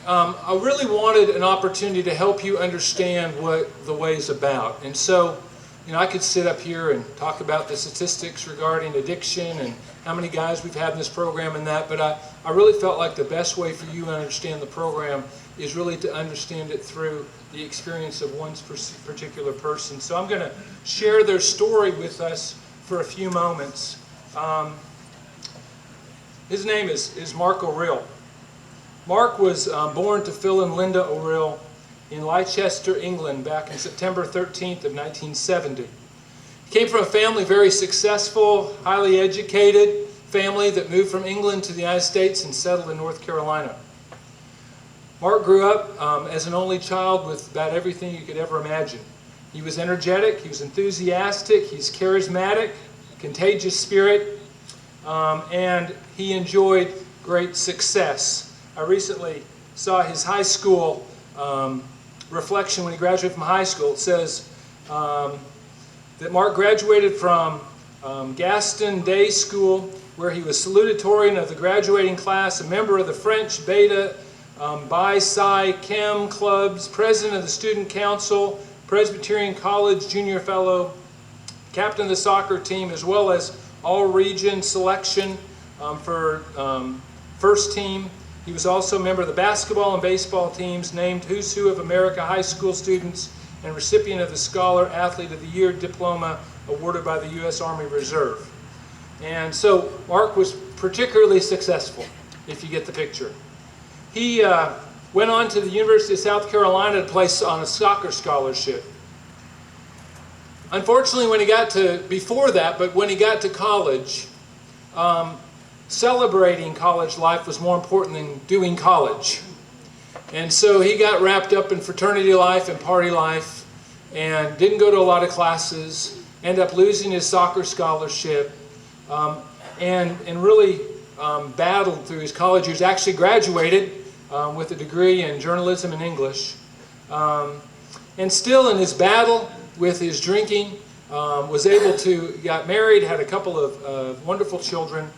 I really wanted an opportunity to help you understand what the way is about. And so, I could sit up here and talk about the statistics regarding addiction and how many guys we've had in this program and that, but I really felt like the best way for you to understand the program is really to understand it through the experience of one particular person. So I'm going to share their story with us for a few moments. His name is Marko Orrill. Mark was born to Phil and Linda Orrill in Leicester, England, back in September 13th of 1970. He came from a family very successful, highly educated family that moved from England to the United States and settled in North Carolina. Mark grew up as an only child with about everything you could ever imagine. He was energetic, he was enthusiastic, he's charismatic, contagious spirit, and he enjoyed great success. I recently saw his high school reflection when he graduated from high school. It says that Mark graduated from Gaston Day School, where he was salutatorian of the graduating class, a member of the French Beta Bi Psi Chem clubs, president of the student council, Presbyterian College junior fellow, captain of the soccer team, as well as all-region selection for first team. He was also a member of the basketball and baseball teams, named Who's Who of America high school students, and recipient of the Scholar Athlete of the Year diploma awarded by the U.S. Army Reserve. And so Mark was particularly successful, if you get the picture. He went on to the University of South Carolina to play on a soccer scholarship. Unfortunately, when he got to college, celebrating college life was more important than doing college. And so he got wrapped up in fraternity life and party life and didn't go to a lot of classes, ended up losing his soccer scholarship, and really battled through his college years. Actually graduated with a degree in journalism and English. And still in his battle with his drinking, got married, had a couple of wonderful children,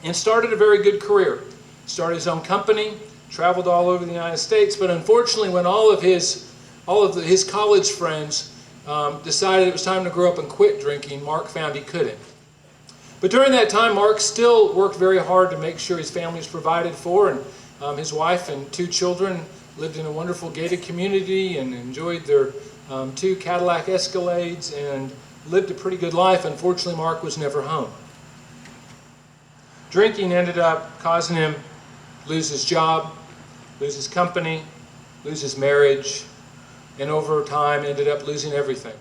and started a very good career. Started his own company, traveled all over the United States, but unfortunately when all of his college friends decided it was time to grow up and quit drinking, Mark found he couldn't. But during that time, Mark still worked very hard to make sure his family was provided for, and his wife and two children lived in a wonderful gated community and enjoyed their 2 Cadillac Escalades and lived a pretty good life. Unfortunately, Mark was never home. Drinking ended up causing him to lose his job, lose his company, lose his marriage, and over time ended up losing everything.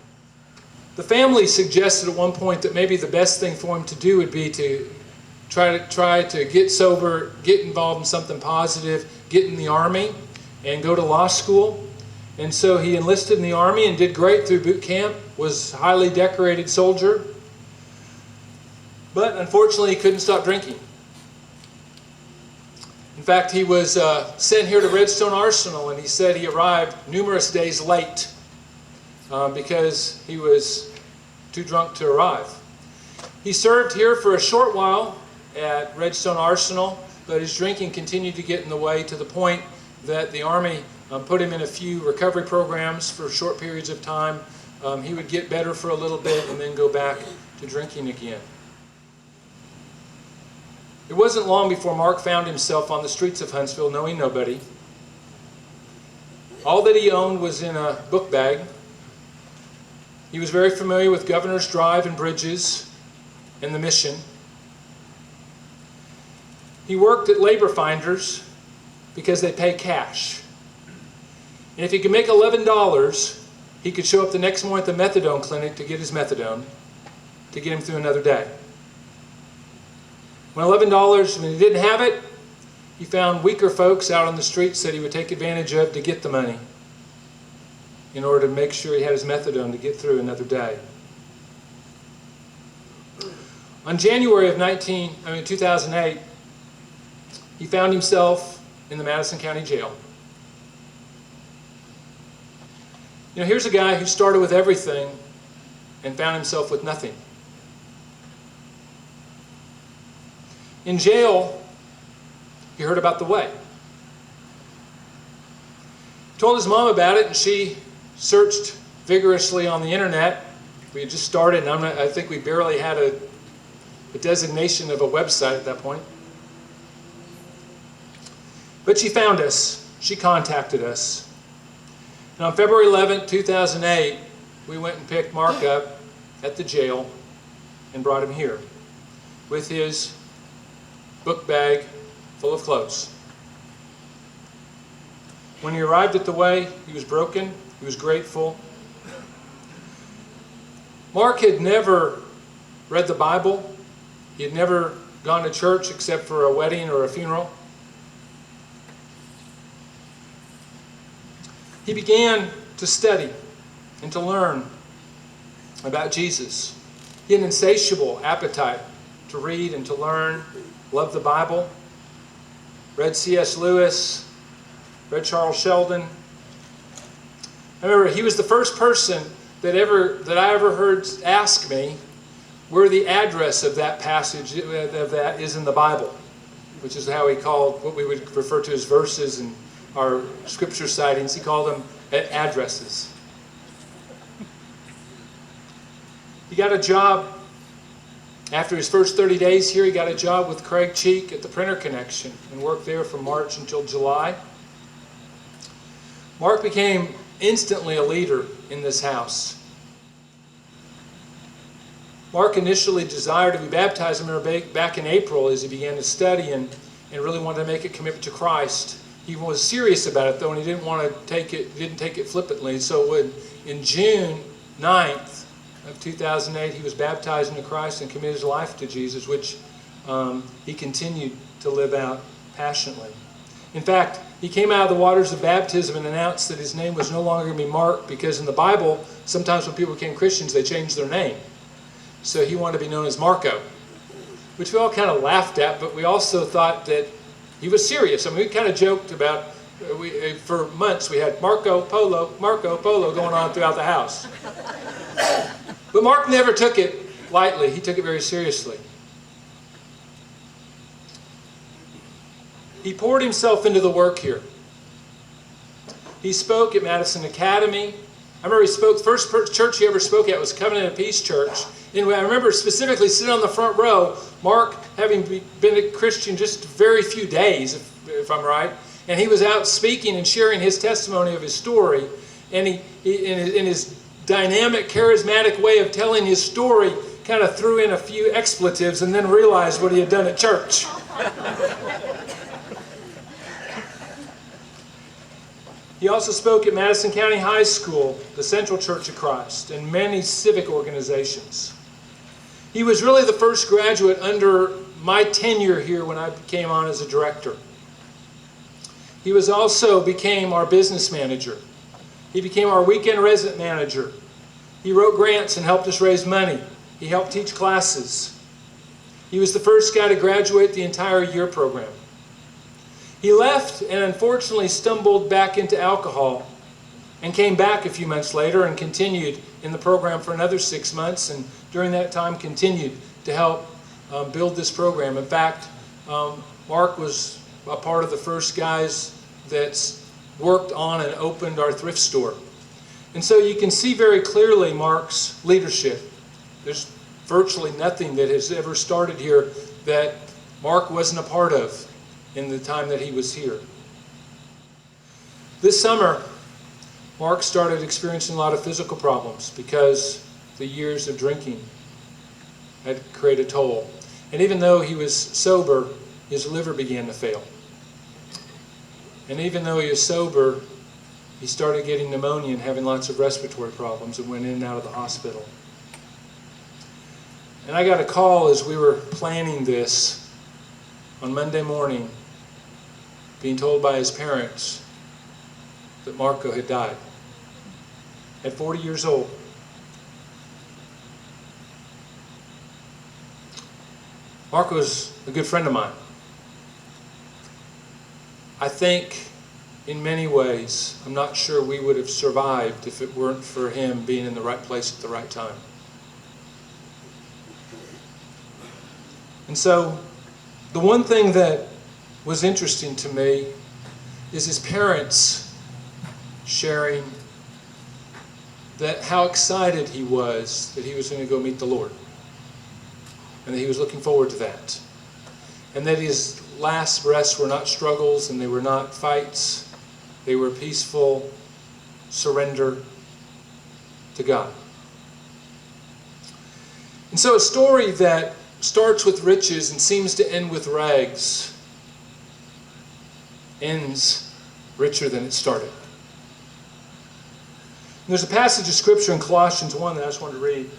The family suggested at one point that maybe the best thing for him to do would be to try to get sober, get involved in something positive, get in the Army, and go to law school. And so he enlisted in the Army and did great through boot camp, was a highly decorated soldier. But unfortunately, he couldn't stop drinking. In fact, he was sent here to Redstone Arsenal, and he said he arrived numerous days late because he was too drunk to arrive. He served here for a short while at Redstone Arsenal, but his drinking continued to get in the way to the point that the Army put him in a few recovery programs for short periods of time. He would get better for a little bit and then go back to drinking again. It wasn't long before Mark found himself on the streets of Huntsville, knowing nobody. All that he owned was in a book bag. He was very familiar with Governor's Drive and Bridges and the Mission. He worked at labor finders because they pay cash. And if he could make $11, he could show up the next morning at the methadone clinic to get his methadone to get him through another day. When $11, when he didn't have it, he found weaker folks out on the streets that he would take advantage of to get the money in order to make sure he had his methadone to get through another day. On January of 2008, he found himself in the Madison County Jail. You know, here's a guy who started with everything and found himself with nothing. In jail, he heard about the way. Told his mom about it, and she searched vigorously on the internet. We had just started, and I think we barely had a designation of a website at that point. But she found us. She contacted us. And on February 11, 2008, we went and picked Mark up at the jail and brought him here with his book bag full of clothes. When he arrived at the way, he was broken, he was grateful. Mark had never read the Bible. He had never gone to church except for a wedding or a funeral. He began to study and to learn about Jesus. He had an insatiable appetite to read and to learn, loved the Bible, read C.S. Lewis, read Charles Sheldon. I remember he was the first person that I ever heard ask me where the address of that passage of that is in the Bible, which is how he called what we would refer to as verses and our scripture sightings. He called them addresses. He got a job after his first 30 days here. He got a job with Craig Cheek at the Printer Connection and worked there from March until July. Mark became instantly a leader in this house. Mark initially desired to be baptized. I remember back in April as he began to study and really wanted to make a commitment to Christ. He was serious about it though, and he didn't want to take it flippantly. So in June 9th of 2008, he was baptized into Christ and committed his life to Jesus, which he continued to live out passionately. In fact, he came out of the waters of baptism and announced that his name was no longer going to be Mark, because in the Bible, sometimes when people became Christians, they changed their name. So he wanted to be known as Marko, which we all kind of laughed at, but we also thought that he was serious. I mean, we kind of joked about, for months we had Marco Polo going on throughout the house. But Mark never took it lightly. He took it very seriously. He poured himself into the work here. He spoke at Madison Academy. I remember he spoke, the first church he ever spoke at was Covenant of Peace Church. Anyway, I remember specifically sitting on the front row, Mark having been a Christian just a very few days, if I'm right, and he was out speaking and sharing his testimony of his story, and he in his dynamic, charismatic way of telling his story, kind of threw in a few expletives and then realized what he had done at church. He also spoke at Madison County High School, the Central Church of Christ, and many civic organizations. He was really the first graduate under my tenure here when I came on as a director. He also became our business manager. He became our weekend resident manager. He wrote grants and helped us raise money. He helped teach classes. He was the first guy to graduate the entire year program. He left and unfortunately stumbled back into alcohol and came back a few months later and continued in the program for another 6 months, and during that time continued to help build this program. In fact, Mark was a part of the first guys that worked on and opened our thrift store. And so you can see very clearly Mark's leadership. There's virtually nothing that has ever started here that Mark wasn't a part of in the time that he was here. This summer, Mark started experiencing a lot of physical problems because the years of drinking had created a toll. And even though he was sober, his liver began to fail. And even though he was sober, he started getting pneumonia and having lots of respiratory problems and went in and out of the hospital. And I got a call as we were planning this on Monday morning, being told by his parents that Marko had died at 40 years old. Marko was a good friend of mine. I think in many ways, I'm not sure we would have survived if it weren't for him being in the right place at the right time. And so, the one thing that was interesting to me is his parents sharing that how excited he was that he was going to go meet the Lord, and that he was looking forward to that, and that his last breaths were not struggles and they were not fights. They were peaceful surrender to God. And so a story that starts with riches and seems to end with rags ends richer than it started. And there's a passage of Scripture in Colossians 1 that I just wanted to read.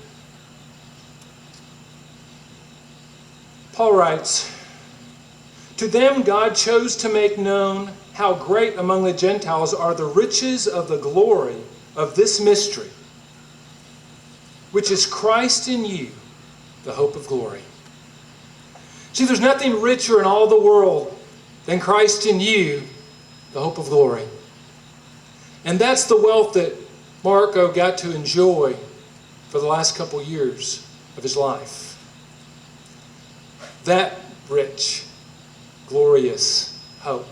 Paul writes, "To them God chose to make known how great among the Gentiles are the riches of the glory of this mystery, which is Christ in you, the hope of glory." See, there's nothing richer in all the world than Christ in you, the hope of glory. And that's the wealth that Marko got to enjoy for the last couple years of his life. That rich, glorious hope.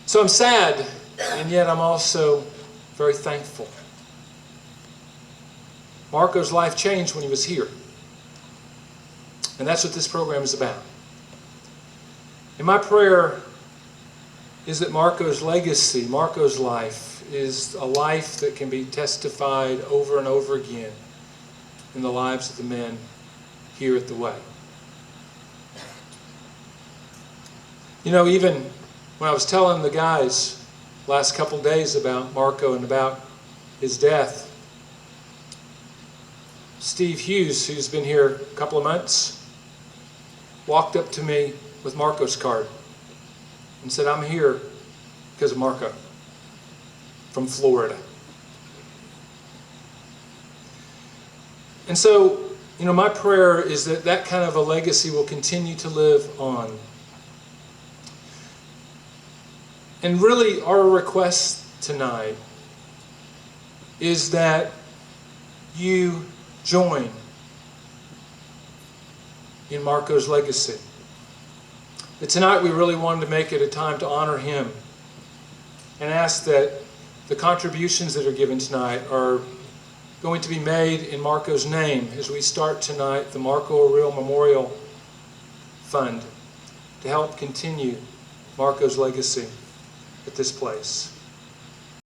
So I'm sad, and yet I'm also very thankful. Marko's life changed when he was here. And that's what this program is about. And my prayer is that Marko's legacy, Marko's life, is a life that can be testified over and over again in the lives of the men here at the Way. You know, even when I was telling the guys last couple days about Marko and about his death, Steve Hughes, who's been here a couple of months, walked up to me with Marko's card and said, "I'm here because of Marko from Florida." And so, you know, my prayer is that that kind of a legacy will continue to live on. And really, our request tonight is that you join in Marko's legacy. That tonight we really wanted to make it a time to honor him and ask that the contributions that are given tonight are going to be made in Marko's name as we start tonight the Marko Orrill Memorial Fund to help continue Marko's legacy at this place.